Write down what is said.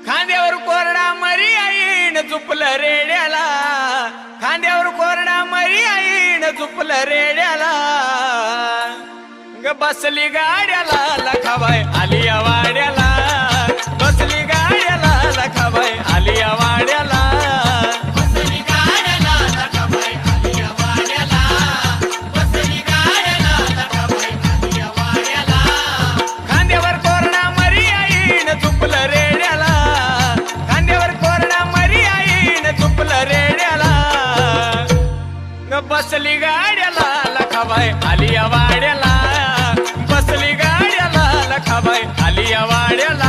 खांद्यावर कोरडा मरी आईन झुपलं रेड्याला, खांद्यावर कोरडा मरी आईन झुपलं रेड्याला, ग बसली गाड्याला लखाबाई आली या वाड्याला, बसली गाड्याला लखाबाई आली या वाड्याला, बसली गाड्याला लखाबाई आली या वाड्याला, बसली गाड्याला लखाबाई आली या वाड्याला. खांद्यावर कोरडा मरी आईन झुपलं रेड्याला, खांद्यावर कोरडा मरी आईन झुपलं रेड्याला, ग बसली गाड्याला लखाबाई आली या वाड्याला, बसली गाड्याला लखाबाई आली या वाड्याला.